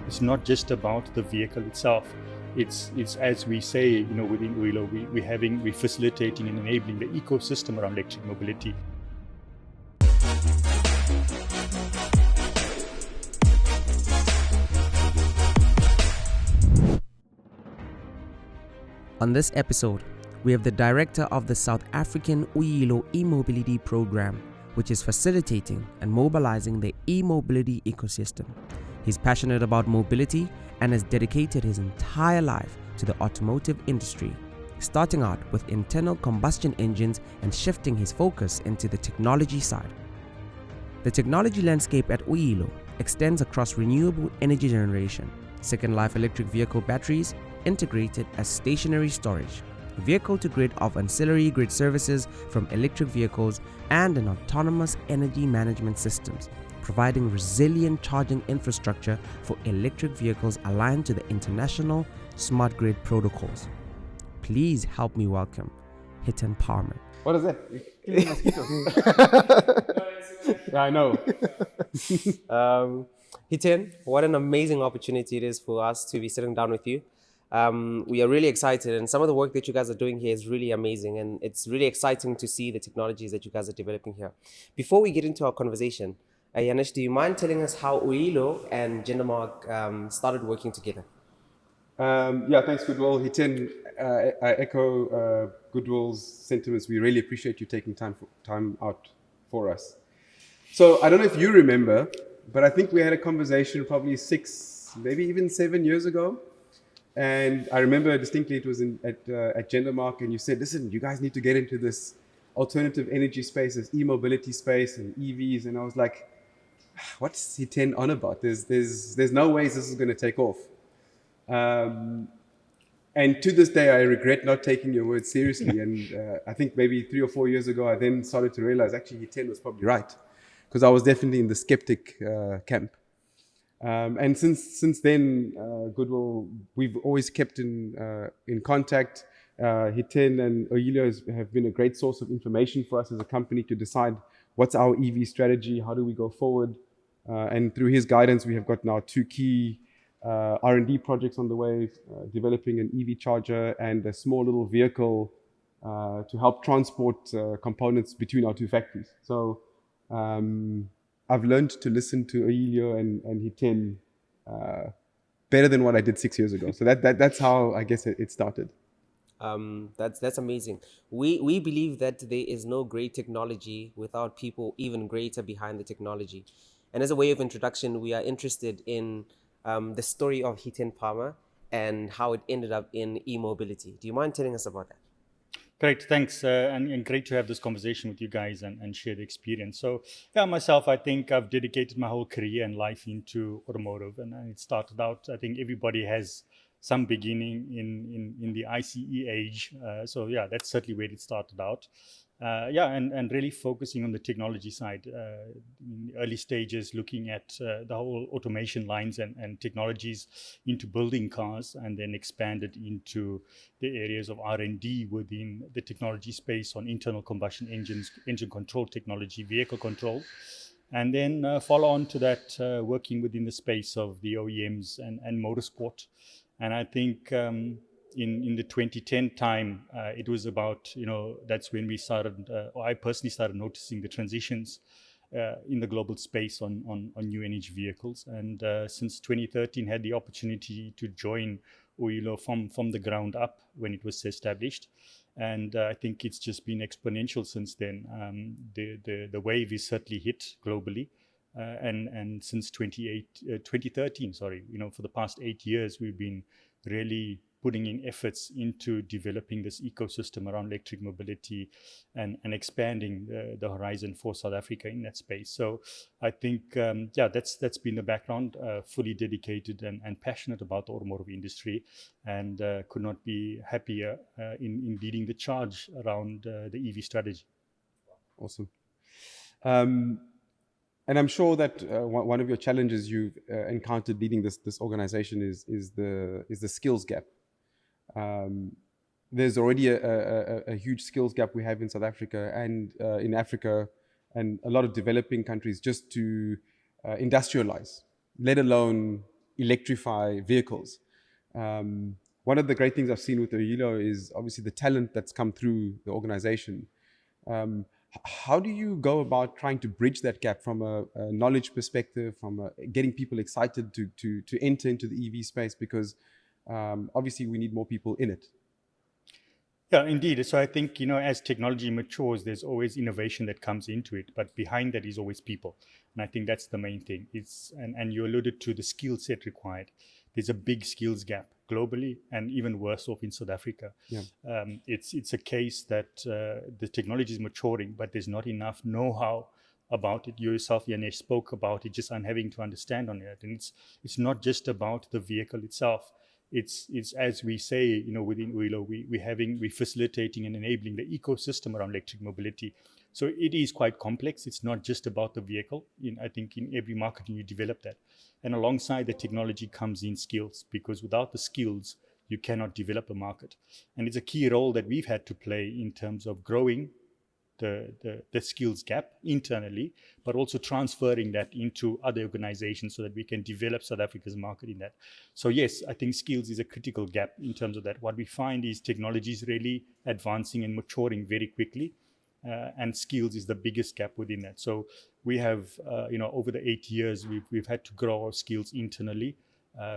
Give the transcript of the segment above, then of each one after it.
It's not just about the vehicle itself. It's as we say, within uYilo, we're facilitating and enabling the ecosystem around electric mobility. On this episode, we have the director of the South African uYilo e-mobility program, which is facilitating and mobilizing the e-mobility ecosystem. He's passionate about mobility and has dedicated his entire life to the automotive industry, starting out with internal combustion engines and shifting his focus into the technology side. The technology landscape at uYilo extends across renewable energy generation, second life electric vehicle batteries, integrated as stationary storage, vehicle-to-grid of ancillary grid services from electric vehicles, and an autonomous energy management systems, providing resilient charging infrastructure for electric vehicles aligned to the international smart grid protocols. Please help me welcome Hiten Parmar. What is that? Killing mosquitoes. Yeah, I know. Hiten, what an amazing opportunity it is for us to be sitting down with you. We are really excited, and some of the work that you guys are doing here is really amazing, and it's really exciting to see the technologies that you guys are developing here. Before we get into our conversation, Yanesh, do you mind telling us how uYilo and Jendamark started working together? Yeah, thanks, Goodwill. Hiten, I echo Goodwill's sentiments. We really appreciate you taking time out for us. So I don't know if you remember, but I think we had a conversation probably 6, maybe even 7 years ago. And I remember distinctly it was at Jendamark, and you said, listen, you guys need to get into this alternative energy space, this e-mobility space and EVs. And I was like, what's Hiten on about? There's no ways this is going to take off. And to this day, I regret not taking your words seriously. And I think maybe 3 or 4 years ago, I then started to realize actually Hiten was probably right, because I was definitely in the skeptic camp. And since then, Goodwill, we've always kept in contact. Hiten and uYilo have been a great source of information for us as a company to decide what's our EV strategy, how do we go forward. And through his guidance, we have got now 2 key R&D projects on the way, developing an EV charger and a small little vehicle to help transport components between our 2 factories. So I've learned to listen to uYilo and Hiten better than what I did 6 years ago. So that's how I guess it started. That's amazing. We believe that there is no great technology without people even greater behind the technology. And as a way of introduction, we are interested in the story of Hiten Parmar and how it ended up in e-mobility. Do you mind telling us about that? Great, thanks. And great to have this conversation with you guys and share the experience. So, yeah, myself, I think I've dedicated my whole career and life into automotive. And it started out, I think everybody has some beginning in the ICE age. So, yeah, that's certainly where it started out. And really focusing on the technology side, in the early stages, looking at the whole automation lines and technologies into building cars, and then expanded into the areas of R&D within the technology space on internal combustion engines, engine control technology, vehicle control. And then follow on to that, working within the space of the OEMs and motorsport. And I think in the 2010 time, it was about, that's when we started, or I personally started noticing the transitions in the global space on new energy vehicles. And since 2013, had the opportunity to join uYilo from the ground up when it was established. And I think it's just been exponential since then. The wave is certainly hit globally. And since 2013, for the past 8 years, we've been really putting in efforts into developing this ecosystem around electric mobility and expanding the horizon for South Africa in that space. So I think, that's been the background, fully dedicated and passionate about the automotive industry, and could not be happier in leading the charge around the EV strategy. Awesome. And I'm sure that one of your challenges you've encountered leading this organization is the skills gap. There's already a huge skills gap we have in South Africa and in Africa and a lot of developing countries just to industrialize, let alone electrify vehicles. One of the great things I've seen with uYilo is obviously the talent that's come through the organization. How do you go about trying to bridge that gap from a knowledge perspective, from getting people excited to enter into the EV space? Because obviously we need more people in it. Yeah, indeed. So I think, as technology matures, there's always innovation that comes into it, but behind that is always people. And I think that's the main thing. And you alluded to the skill set required. There's a big skills gap globally, and even worse off in South Africa. Yeah. It's a case that the technology is maturing, but there's not enough know-how about it. You yourself, Yanesh, spoke about it, just having to understand on it. And it's not just about the vehicle itself. It's as we say, within uYilo, we're facilitating and enabling the ecosystem around electric mobility. So it is quite complex. It's not just about the vehicle. I think in every market you develop that. And alongside the technology comes in skills, because without the skills, you cannot develop a market. And it's a key role that we've had to play in terms of growing the skills gap internally, but also transferring that into other organizations so that we can develop South Africa's market in that. So yes, I think skills is a critical gap in terms of that. What we find is technology is really advancing and maturing very quickly, and skills is the biggest gap within that. So we have, over the 8 years, we've had to grow our skills internally.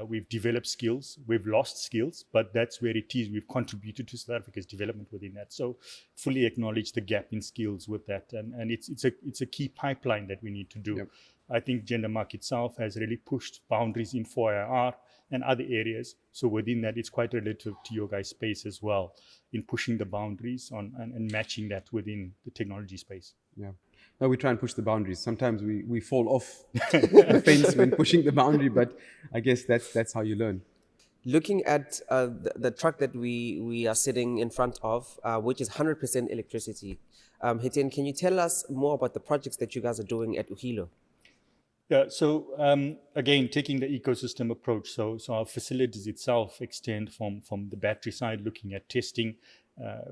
We've developed skills, we've lost skills, but that's where it is. We've contributed to South Africa's development within that. So fully acknowledge the gap in skills with that. And it's a key pipeline that we need to do. Yep. I think Jendamark itself has really pushed boundaries in 4IR and other areas. So within that, it's quite relative to your guys' space as well, in pushing the boundaries on and matching that within the technology space. Yeah. No, we try and push the boundaries. Sometimes we fall off the fence when pushing the boundary, but I guess that's how you learn. Looking at the truck that we are sitting in front of, which is 100% electricity. Hiten, can you tell us more about the projects that you guys are doing at uYilo? Yeah, so again, taking the ecosystem approach. So our facilities itself extend from the battery side, looking at testing,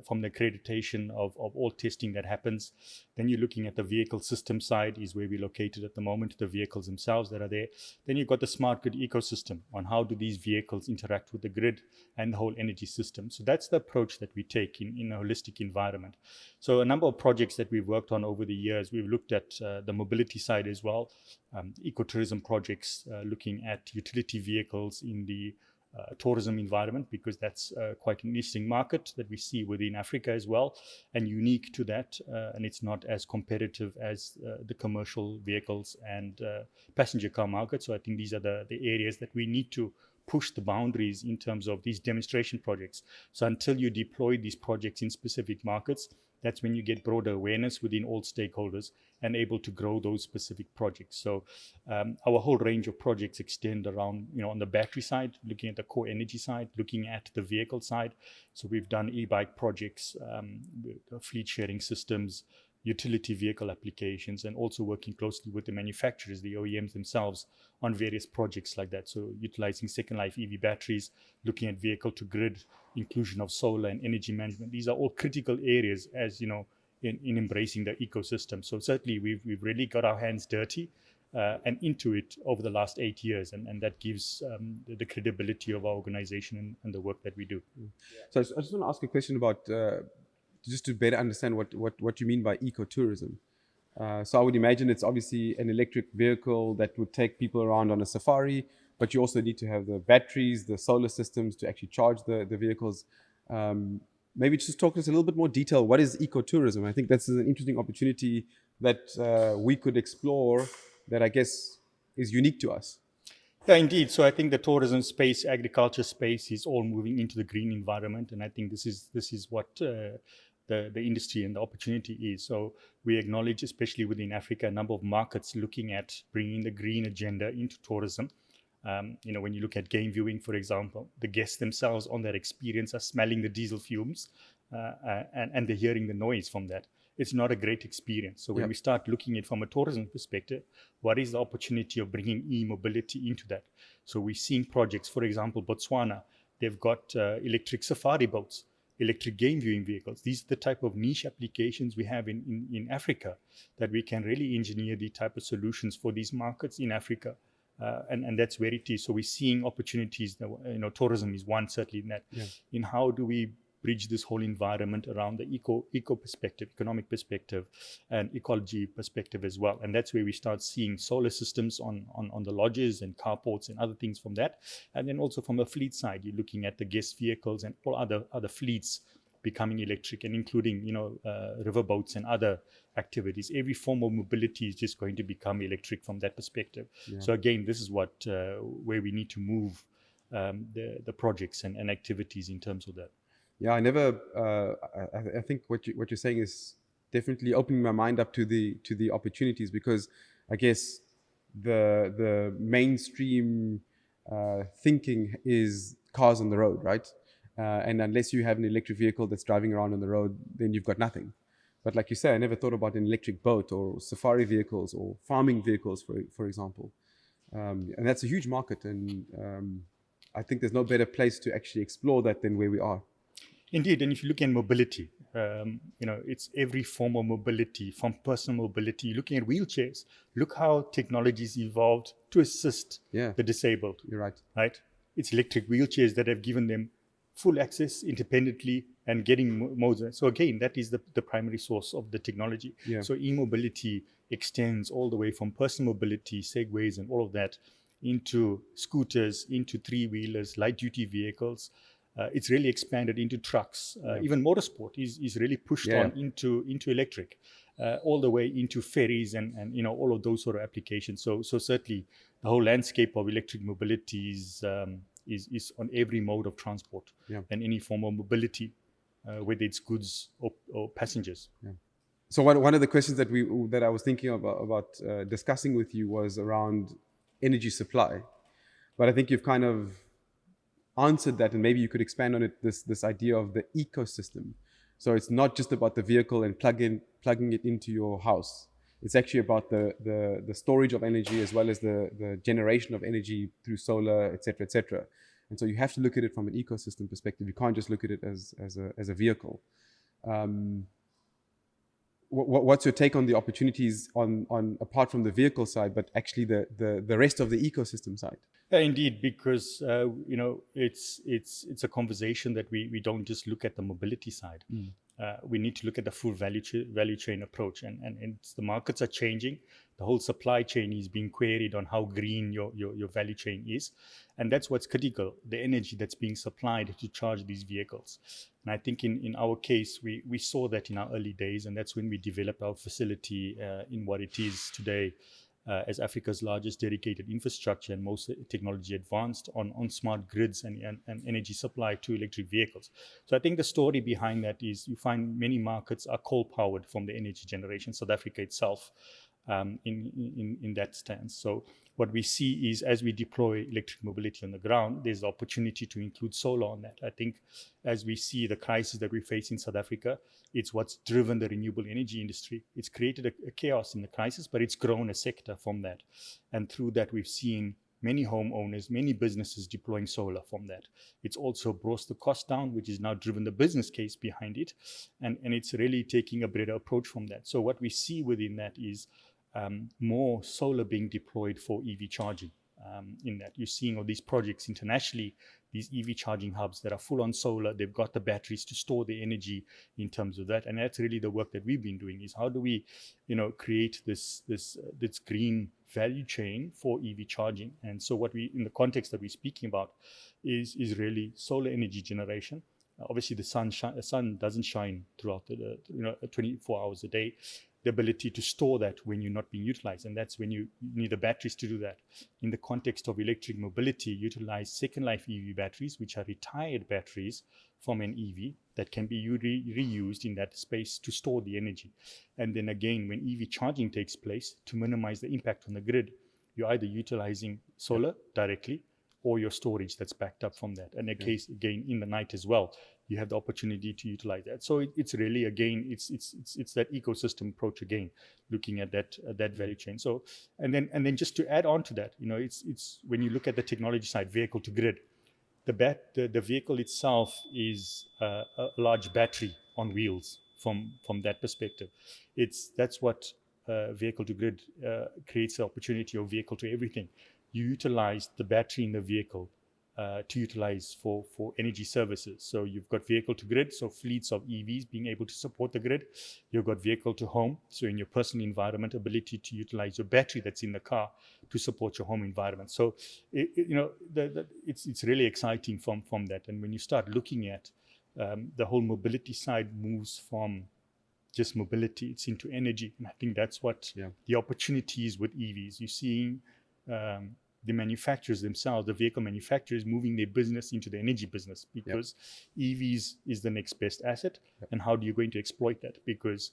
from the accreditation of all testing that happens. Then you're looking at the vehicle system side, is where we're located at the moment, the vehicles themselves that are there. Then you've got the smart grid ecosystem on how do these vehicles interact with the grid and the whole energy system. So that's the approach that we take in a holistic environment. So a number of projects that we've worked on over the years, we've looked at the mobility side as well, ecotourism projects, looking at utility vehicles in the tourism environment, because that's quite an interesting market that we see within Africa as well, and unique to that, and it's not as competitive as the commercial vehicles and passenger car market. So I think these are the areas that we need to push the boundaries in terms of these demonstration projects. So until you deploy these projects in specific markets, that's when you get broader awareness within all stakeholders and able to grow those specific projects. So our whole range of projects extend around, on the battery side, looking at the core energy side, looking at the vehicle side. So we've done e-bike projects, fleet sharing systems, utility vehicle applications, and also working closely with the manufacturers, the OEMs themselves, on various projects like that. So utilizing second life EV batteries, looking at vehicle to grid, inclusion of solar and energy management. These are all critical areas, as in embracing the ecosystem. So certainly we've really got our hands dirty and into it over the last 8 years, and that gives the credibility of our organization and the work that we do. So I just want to ask a question about just to better understand what you mean by ecotourism. So I would imagine it's obviously an electric vehicle that would take people around on a safari, but you also need to have the batteries, the solar systems to actually charge the vehicles. Maybe just talk to us a little bit more detail. What is ecotourism? I think that's an interesting opportunity that we could explore that I guess is unique to us. Yeah, indeed. So I think the tourism space, agriculture space is all moving into the green environment. And I think this is what the industry and the opportunity is. So we acknowledge, especially within Africa, a number of markets looking at bringing the green agenda into tourism. When you look at game viewing, for example, the guests themselves on that experience are smelling the diesel fumes and they're hearing the noise from that. It's not a great experience. So when we start looking at it from a tourism perspective, what is the opportunity of bringing e-mobility into that? So we're seeing projects, for example, Botswana, they've got electric safari boats, electric game viewing vehicles. These are the type of niche applications we have in Africa, that we can really engineer the type of solutions for these markets in Africa And that's where it is. So we're seeing opportunities. Tourism is one, certainly, in that. Yeah. In how do we bridge this whole environment around the eco perspective, economic perspective, and ecology perspective as well. And that's where we start seeing solar systems on the lodges and carports and other things from that. And then also from a fleet side, you're looking at the guest vehicles and all other fleets becoming electric, and including riverboats and other activities. Every form of mobility is just going to become electric from that perspective. Yeah. So again, this is where we need to move the projects and activities in terms of that. Yeah, I think what you're saying is definitely opening my mind up to the opportunities, because I guess the mainstream thinking is cars on the road, right? And unless you have an electric vehicle that's driving around on the road, then you've got nothing. But like you say, I never thought about an electric boat or safari vehicles or farming vehicles, for example. And that's a huge market, and I think there's no better place to actually explore that than where we are. Indeed, and if you look at mobility, it's every form of mobility, from personal mobility. You're looking at wheelchairs. Look how technology's evolved to assist the disabled. You're right. Right? It's electric wheelchairs that have given them full access independently and getting modes. So again, that is the primary source of the technology. Yeah. So e-mobility extends all the way from personal mobility, segways and all of that, into scooters, into three-wheelers, light-duty vehicles. It's really expanded into trucks. Even motorsport is really pushed on into electric, all the way into ferries and all of those sort of applications. So certainly the whole landscape of electric mobility is on every mode of transport and any form of mobility, whether it's goods or passengers. Yeah. So one of the questions that I was thinking about discussing with you was around energy supply, but I think you've kind of answered that, and maybe you could expand on it. This idea of the ecosystem. So it's not just about the vehicle and plugging it into your house. It's actually about the storage of energy, as well as the generation of energy through solar, etc., etc. And so you have to look at it from an ecosystem perspective. You can't just look at it as a vehicle. What's your take on the opportunities on apart from the vehicle side, but actually the rest of the ecosystem side? Yeah, indeed, because it's a conversation that we don't just look at the mobility side. We need to look at the full value chain approach, and the markets are changing. The whole supply chain is being queried on how green your value chain is, and that's what's critical: the energy that's being supplied to charge these vehicles. And I think in our case, we saw that in our early days, and that's when we developed our facility in what it is today, as Africa's largest dedicated infrastructure and most technology advanced on smart grids and energy supply to electric vehicles. So I think the story behind that is you find many markets are coal-powered from the energy generation. South Africa itself in that stance. So what we see is, as we deploy electric mobility on the ground, there's the opportunity to include solar on that. I think as we see the crisis that we face in South Africa, it's what's driven the renewable energy industry. It's created a chaos in the crisis, but it's grown a sector from that. And through that, we've seen many homeowners, many businesses deploying solar from that. It's also brought the cost down, which is now driven the business case behind it. And it's really taking a broader approach from that. So what we see within that is more solar being deployed for EV charging. In that you're seeing all these projects internationally, these EV charging hubs that are full on solar. They've got the batteries to store the energy in terms of that. And that's really the work that we've been doing, is how do we, create this green value chain for EV charging. And so what we, in the context that we're speaking about, is really solar energy generation. Obviously the sun doesn't shine throughout the 24 hours a day. The ability to store that when you're not being utilized, and that's when you need the batteries to do that. In the context of electric mobility, utilize second life EV batteries, which are retired batteries from an EV that can be reused in that space to store the energy. And then again, when EV charging takes place, to minimize the impact on the grid, you're either utilizing solar directly or your storage that's backed up from that. And in case, again, in the night as well, you have the opportunity to utilize that. So it's really, again, it's that ecosystem approach again, looking at that value chain. So and then just to add on to that, it's when you look at the technology side, vehicle to grid, the vehicle itself is a large battery on wheels from that perspective. That's what vehicle to grid creates the opportunity of vehicle to everything. you utilize the battery in the vehicle to utilize for energy services. So you've got vehicle to grid, so fleets of EVs being able to support the grid. You've got vehicle to home, so in your personal environment, ability to utilize your battery that's in the car to support your home environment. So it's really exciting from that. And when you start looking at the whole mobility side moves from just mobility, it's into energy. And I think that's what the opportunity is with EVs. You're seeing the manufacturers themselves, the vehicle manufacturers, moving their business into the energy business, because EVs is the next best asset. And how do you going to exploit that? Because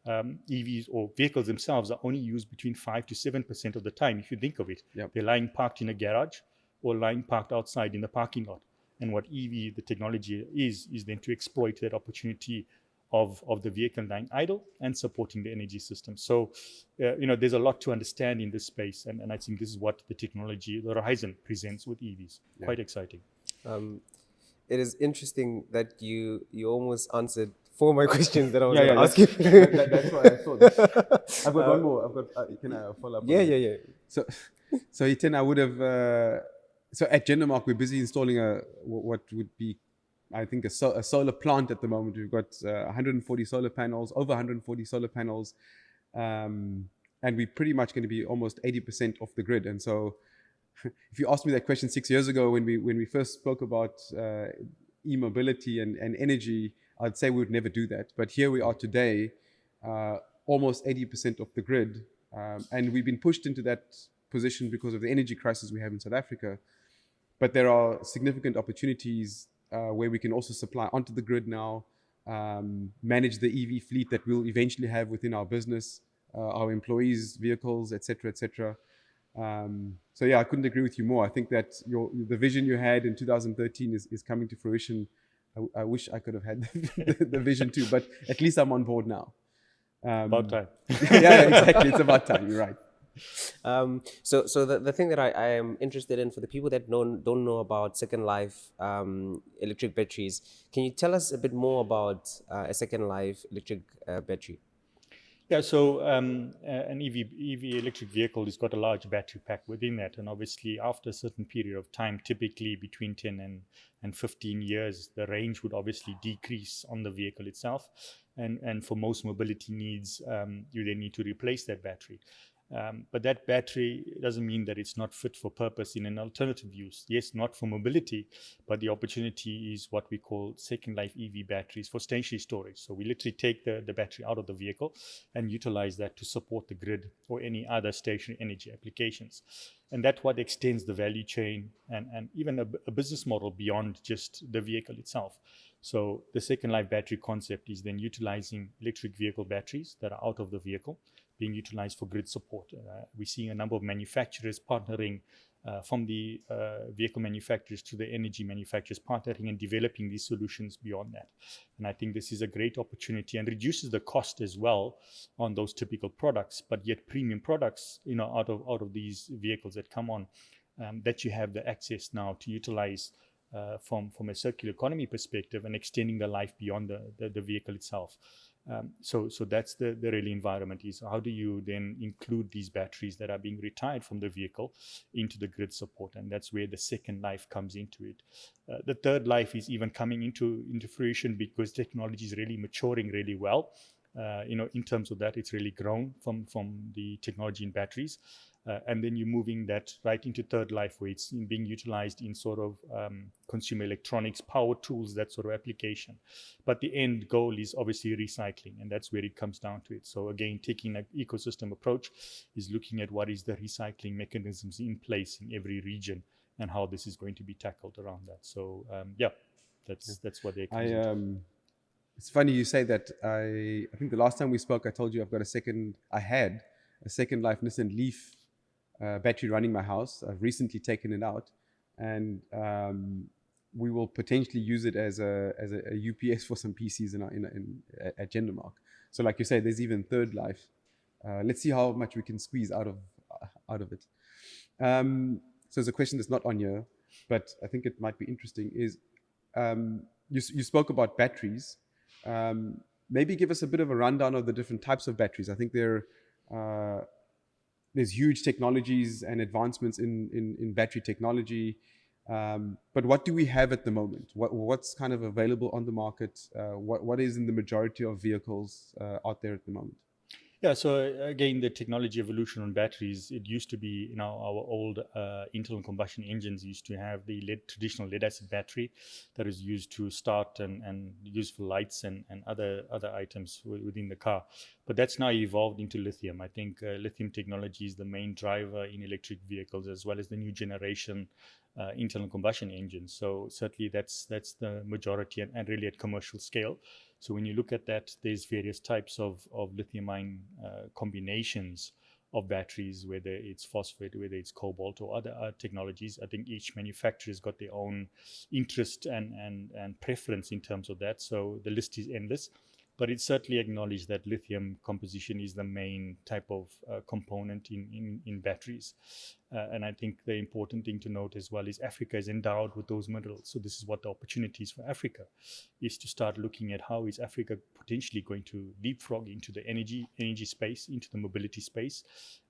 EVs or vehicles themselves are only used between 5 to 7% of the time. If you think of it, they're lying parked in a garage or lying parked outside in the parking lot. And what EV, the technology is then to exploit that opportunity of the vehicle lying idle and supporting the energy system. So, there's a lot to understand in this space. And I think this is what the technology, the horizon presents with EVs. Quite exciting. It is interesting that you almost answered 4 my questions that I was going to ask you. That's why I thought this. I've got one more. Can I follow up? Yeah. So Hiten, I would have. So at Jendamark, we're busy installing what would be, I think, a solar plant at the moment. We've got 140 solar panels, over 140 solar panels, and we're pretty much going to be almost 80% off the grid. And so, if you asked me that question 6 years ago when we first spoke about e-mobility and energy, I'd say we would never do that. But here we are today, almost 80% off the grid, and we've been pushed into that position because of the energy crisis we have in South Africa. But there are significant opportunities where we can also supply onto the grid now, manage the EV fleet that we'll eventually have within our business, our employees' vehicles, etc., etc. So I couldn't agree with you more. I think that the vision you had in 2013 is coming to fruition. I wish I could have had the vision too, but at least I'm on board now. About time. Yeah, exactly. It's about time. You're right. So the thing that I am interested in, for the people that don't know about Second Life electric batteries, can you tell us a bit more about a Second Life electric battery? Yeah, so an EV electric vehicle has got a large battery pack within that, and obviously after a certain period of time, typically between 10 and 15 years, the range would obviously decrease on the vehicle itself, and for most mobility needs, you then need to replace that battery. But that battery doesn't mean that it's not fit for purpose in an alternative use. Yes, not for mobility, but the opportunity is what we call Second Life EV batteries for stationary storage. So we literally take the battery out of the vehicle and utilize that to support the grid or any other stationary energy applications. And that's what extends the value chain and even a business model beyond just the vehicle itself. So the Second Life battery concept is then utilizing electric vehicle batteries that are out of the vehicle, being utilized for grid support. We're seeing a number of manufacturers partnering from the vehicle manufacturers to the energy manufacturers, partnering and developing these solutions beyond that. And I think this is a great opportunity and reduces the cost as well on those typical products, but yet premium products, out of these vehicles that come on, that you have the access now to utilize from a circular economy perspective and extending the life beyond the vehicle itself. So that's the really environment is how do you then include these batteries that are being retired from the vehicle into the grid support, and that's where the Second Life comes into it. The Third Life is even coming into fruition because technology is really maturing really well. In terms of that, it's really grown from the technology in batteries. And then you're moving that right into Third Life, where it's being utilized in sort of consumer electronics, power tools, that sort of application. But the end goal is obviously recycling, and that's where it comes down to it. So again, taking an ecosystem approach is looking at what is the recycling mechanisms in place in every region and how this is going to be tackled around that. So that's what they're comes into. It's funny you say that. I think the last time we spoke, I told you I had a Second Life Nissan Leaf battery running my house. I've recently taken it out, and we will potentially use it as a UPS for some PCs at Jendamark. So, like you say, there's even Third Life. Let's see how much we can squeeze out of it. So, there's a question that's not on here, but I think it might be interesting. Is you spoke about batteries. Maybe give us a bit of a rundown of the different types of batteries. I think there are there's huge technologies and advancements in battery technology. But what do we have at the moment? What's kind of available on the market? What is in the majority of vehicles out there at the moment? Yeah, so again, the technology evolution on batteries, it used to be, our old internal combustion engines used to have the traditional lead acid battery that is used to start and used for lights and other items within the car. But that's now evolved into lithium. I think lithium technology is the main driver in electric vehicles, as well as the new generation internal combustion engines. So certainly that's the majority, and really at commercial scale. So when you look at that, there's various types of lithium-ion combinations of batteries, whether it's phosphate, whether it's cobalt or other technologies. I think each manufacturer has got their own interest and preference in terms of that. So the list is endless. But it's certainly acknowledged that lithium composition is the main type of component in batteries. And I think the important thing to note as well is Africa is endowed with those minerals. So this is what the opportunities for Africa is, to start looking at how is Africa potentially going to leapfrog into the energy space, into the mobility space,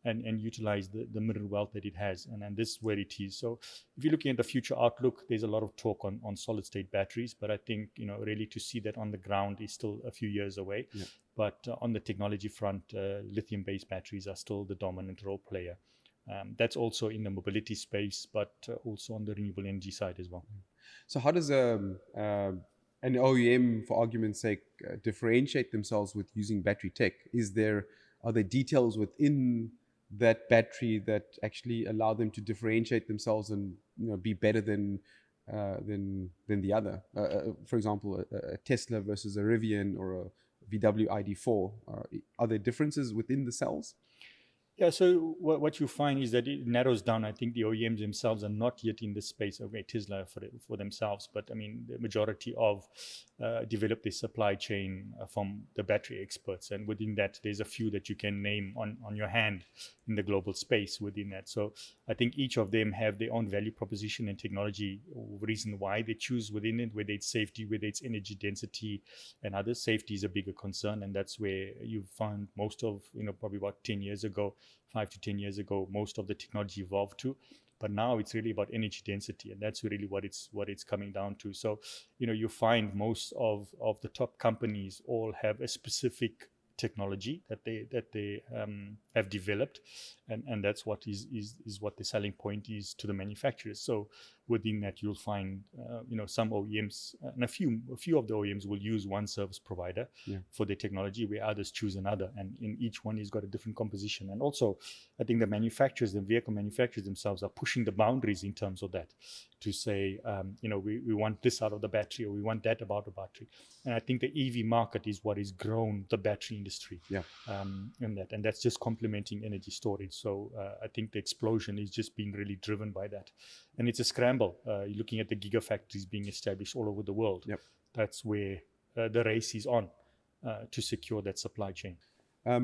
and utilize the mineral wealth that it has. And this is where it is. So if you're looking at the future outlook, there's a lot of talk on solid state batteries, but I think, really to see that on the ground is still a few years away. Yeah. But on the technology front, lithium-based batteries are still the dominant role player. That's also in the mobility space, but also on the renewable energy side as well. So how does an OEM, for argument's sake, differentiate themselves with using battery tech? Are there details within that battery that actually allow them to differentiate themselves and be better than the other? For example, a Tesla versus a Rivian or a VW ID4. Are there differences within the cells? Yeah, so what you find is that it narrows down. I think the OEMs themselves are not yet in the space of Tesla for themselves, but I mean, the majority of develop their supply chain from the battery experts. And within that, there's a few that you can name on your hand in the global space within that. So I think each of them have their own value proposition and technology reason why they choose within it, whether it's safety, whether it's energy density and others. Safety is a bigger concern, and that's where you find most of, probably about 10 years ago, 5 to 10 years ago, most of the technology evolved to. But now it's really about energy density, and that's really what it's coming down to. So, you find most of the top companies all have a specific technology that they have developed, and that's what is what the selling point is to the manufacturers. So within that, you'll find some OEMs, and a few of the OEMs will use one service provider for their technology, where others choose another, and in each one has got a different composition. And also, I think the vehicle manufacturers themselves are pushing the boundaries in terms of that, to say, we want this out of the battery, or we want that about the battery. And I think the EV market is what has grown the battery industry. And that's just complementing energy storage. So I think the explosion is just being really driven by that. And it's a scramble. You're looking at the gigafactories being established all over the world. That's where the race is on to secure that supply chain.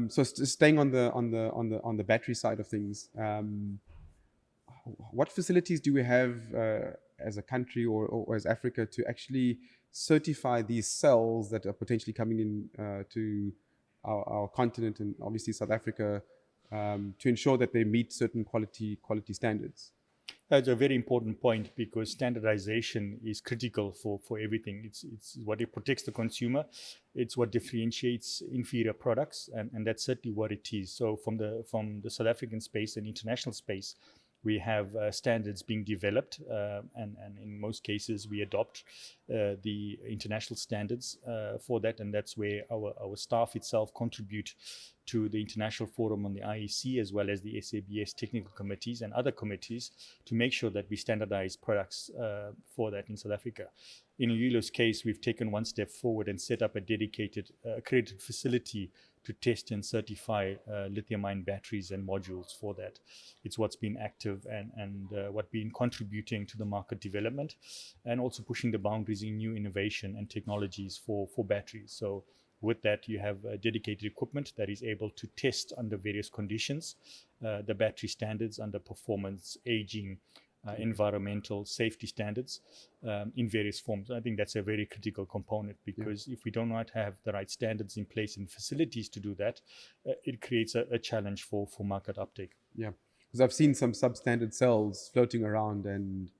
So staying on the battery side of things, what facilities do we have as a country or as Africa to actually certify these cells that are potentially coming in to our continent, and obviously South Africa, to ensure that they meet certain quality standards? That's a very important point, because standardization is critical for everything. It's what it protects the consumer. It's what differentiates inferior products, and that's certainly what it is. So from the South African space and international space, we have standards being developed, and in most cases we adopt the international standards for that, and that's where our staff itself contribute to the International Forum on the IEC, as well as the SABS technical committees and other committees, to make sure that we standardize products for that in South Africa. In uYilo's case, we've taken one step forward and set up a dedicated accredited facility to test and certify lithium-ion batteries and modules for that. It's what's been active and what been contributing to the market development, and also pushing the boundaries in new innovation and technologies for batteries. So with that, you have dedicated equipment that is able to test under various conditions, the battery standards under performance, aging, environmental safety standards in various forms. I think that's a very critical component, because if we do not have the right standards in place and facilities to do that, it creates a challenge for market uptake. Yeah, because I've seen some substandard cells floating around, and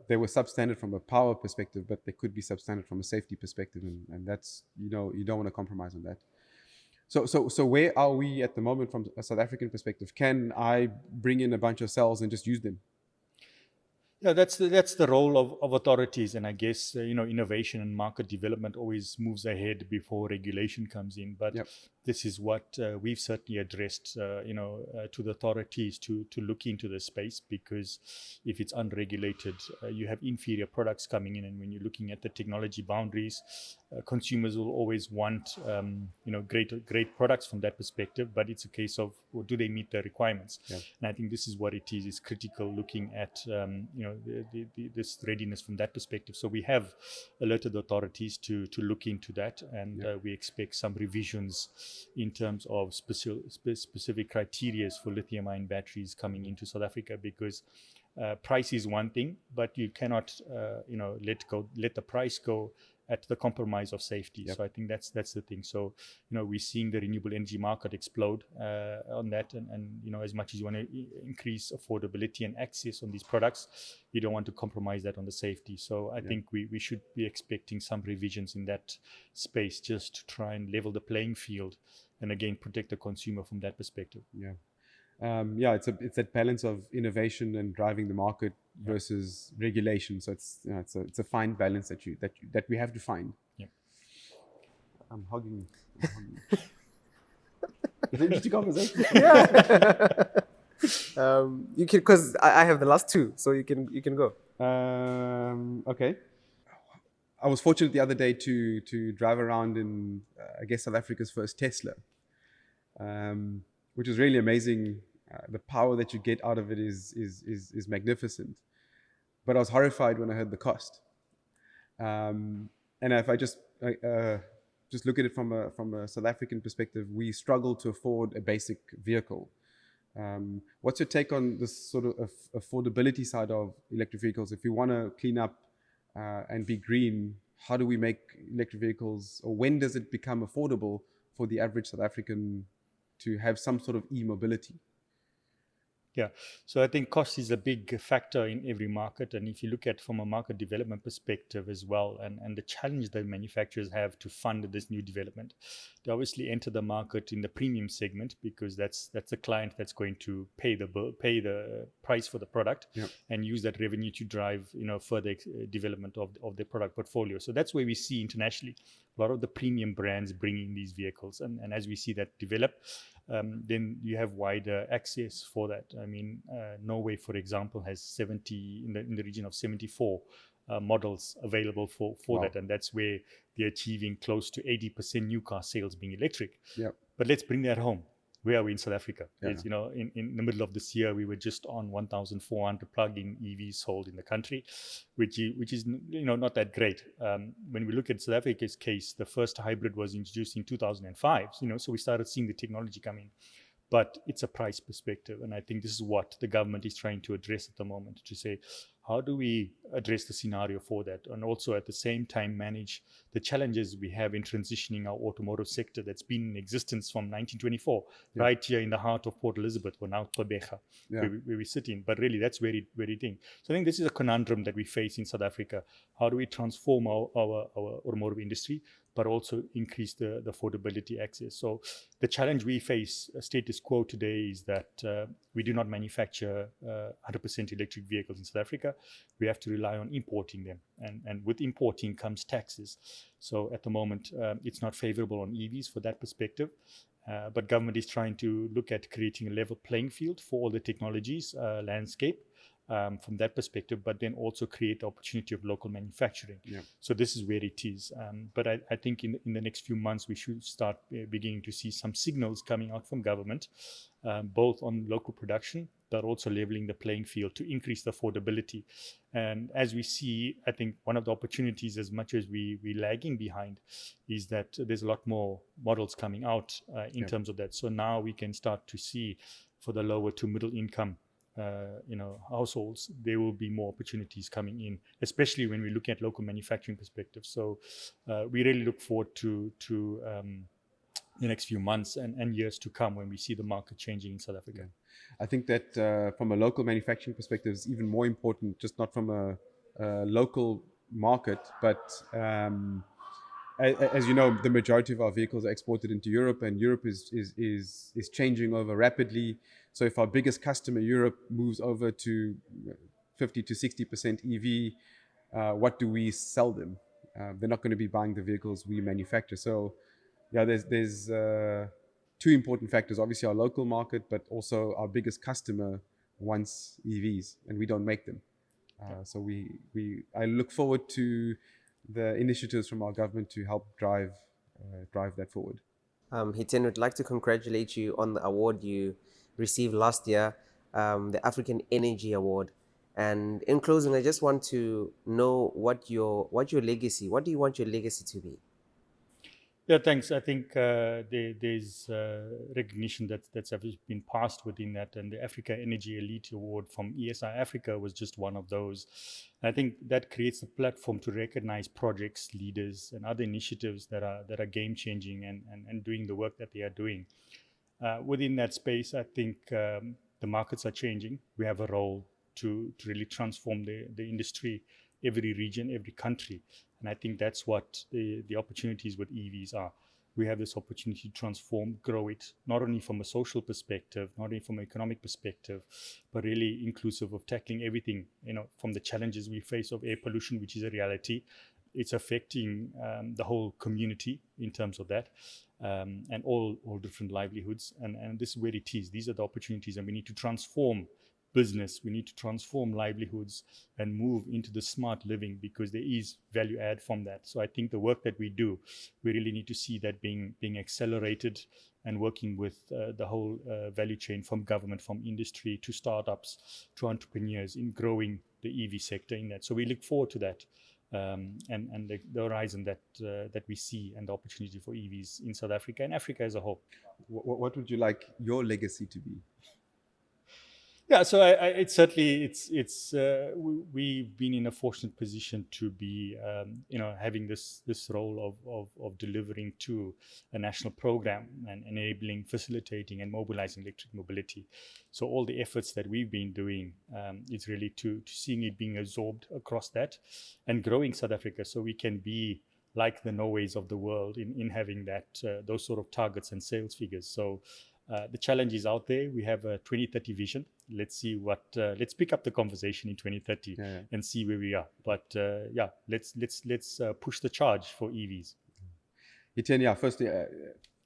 they were substandard from a power perspective, but they could be substandard from a safety perspective, and that's, you don't want to compromise on that. So where are we at the moment from a South African perspective? Can I bring in a bunch of cells and just use them? Yeah, that's the role of authorities, and I guess innovation and market development always moves ahead before regulation comes in. But this is what we've certainly addressed, to the authorities to look into this space, because if it's unregulated, you have inferior products coming in, and when you're looking at the technology boundaries, consumers will always want great products from that perspective. But it's a case of, well, do they meet the requirements? And I think this is what it is. It's critical looking at this readiness from that perspective. So we have alerted the authorities to look into that, and we expect some revisions in terms of specific criteria for lithium-ion batteries coming into South Africa, because price is one thing, but you cannot let the price go at the compromise of safety. So I think that's the thing. So we're seeing the renewable energy market explode on that, and as much as you want to increase affordability and access on these products, you don't want to compromise that on the safety. So I think we should be expecting some revisions in that space, just to try and level the playing field, and again protect the consumer from that perspective. It's that balance of innovation and driving the market versus regulation. So it's a fine balance that we have to find. I'm hugging. It's an interesting conversation. You can, because I have the last two, so you can go. Okay. I was fortunate the other day to drive around in I guess South Africa's first Tesla, which is really amazing. The power that you get out of it is magnificent. But I was horrified when I heard the cost. And if I just look at it from a South African perspective, we struggle to afford a basic vehicle. What's your take on this sort of affordability side of electric vehicles? If we want to clean up and be green, how do we make electric vehicles, or when does it become affordable for the average South African to have some sort of e-mobility? Yeah, so I think cost is a big factor in every market, and if you look at from a market development perspective as well, and the challenge that manufacturers have to fund this new development, they obviously enter the market in the premium segment, because that's the client that's going to pay the price for the product, and use that revenue to drive further development of their product portfolio. So that's where we see internationally a lot of the premium brands bringing these vehicles, and as we see that develop, then you have wider access for that. I mean, Norway, for example, has 70 in the region of 74 models available for that, and that's where they're achieving close to 80% new car sales being electric. But let's bring that home. Where are we in South Africa? It's, in the middle of this year, we were just on 1,400 plug-in EVs sold in the country, which is not that great. When we look at South Africa's case, the first hybrid was introduced in 2005. So we started seeing the technology come in. But it's a price perspective, and I think this is what the government is trying to address at the moment, to say, how do we address the scenario for that, and also at the same time manage the challenges we have in transitioning our automotive sector that's been in existence from 1924, right here in the heart of Port Elizabeth, or now Gqeberha, where we sit in. But really, that's very, very thing. So I think this is a conundrum that we face in South Africa. How do we transform our automotive industry, but also increase the affordability access? So the challenge we face, status quo today, is that we do not manufacture 100% electric vehicles in South Africa. We have to rely on importing them. And with importing comes taxes. So at the moment, it's not favorable on EVs for that perspective. But government is trying to look at creating a level playing field for all the technologies landscape. From that perspective, but then also create the opportunity of local manufacturing. So this is where it is. But I think in the next few months, we should start beginning to see some signals coming out from government, both on local production, but also leveling the playing field to increase the affordability. And as we see, I think one of the opportunities, as much as we're lagging behind, is that there's a lot more models coming out in terms of that. So now we can start to see, for the lower to middle income households, there will be more opportunities coming in, especially when we look at local manufacturing perspective. So we really look forward to the next few months and years to come when we see the market changing in South Africa. I think that from a local manufacturing perspective is even more important, just not from a local market, but as you know, the majority of our vehicles are exported into Europe, and Europe is changing over rapidly. So if our biggest customer, Europe, moves over to 50 to 60% EV, what do we sell them? They're not going to be buying the vehicles we manufacture. So yeah, there's two important factors. Obviously, our local market, but also our biggest customer wants EVs, and we don't make them. So I look forward to the initiatives from our government to help drive that forward. Hiten, would like to congratulate you on the award you received last year, the African Energy Award. And in closing, I just want to know what your legacy. What do you want your legacy to be? Yeah, thanks. I think there's recognition that's been passed within that, and the Africa Energy Elite Award from ESI Africa was just one of those. I think that creates a platform to recognize projects, leaders, and other initiatives that are game changing and doing the work that they are doing. Within that space, I think the markets are changing. We have a role to really transform the industry, every region, every country. And I think that's what the opportunities with EVs are. We have this opportunity to transform, grow it, not only from a social perspective, not only from an economic perspective, but really inclusive of tackling everything, from the challenges we face of air pollution, which is a reality. It's affecting the whole community in terms of that, and all different livelihoods. And this is where it is. These are the opportunities, and we need to transform business, we need to transform livelihoods and move into the smart living, because there is value add from that. So I think the work that we do, we really need to see that being accelerated, and working with the whole value chain, from government, from industry to startups to entrepreneurs, in growing the EV sector in that. So we look forward to that, and the horizon that we see, and the opportunity for EVs in South Africa and Africa as a whole. What would you like your legacy to be? Yeah, so it's certainly we've been in a fortunate position to be having this role of delivering to a national program and enabling, facilitating, and mobilizing electric mobility. So all the efforts that we've been doing is really to seeing it being absorbed across that, and growing South Africa, so we can be like the Norways of the world in having that those sort of targets and sales figures. So the challenge is out there. We have a 2030 vision. Let's see let's pick up the conversation in 2030 and see where we are. But let's push the charge for EVs. Hiten, firstly,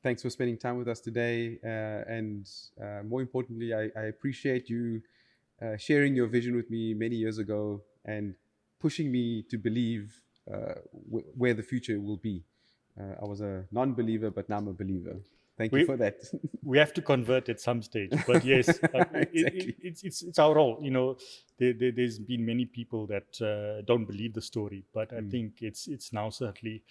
thanks for spending time with us today. And more importantly, I appreciate you sharing your vision with me many years ago, and pushing me to believe where the future will be. I was a non-believer, but now I'm a believer. Thank you for that. We have to convert at some stage, but yes, exactly. It's our role. There's been many people that don't believe the story, but I think it's now certainly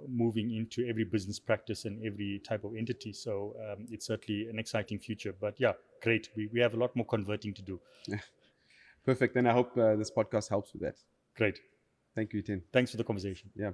moving into every business practice and every type of entity. So it's certainly an exciting future. But yeah, great. We have a lot more converting to do. Perfect. And I hope this podcast helps with that. Great. Thank you, Hiten. Thanks for the conversation. Yeah.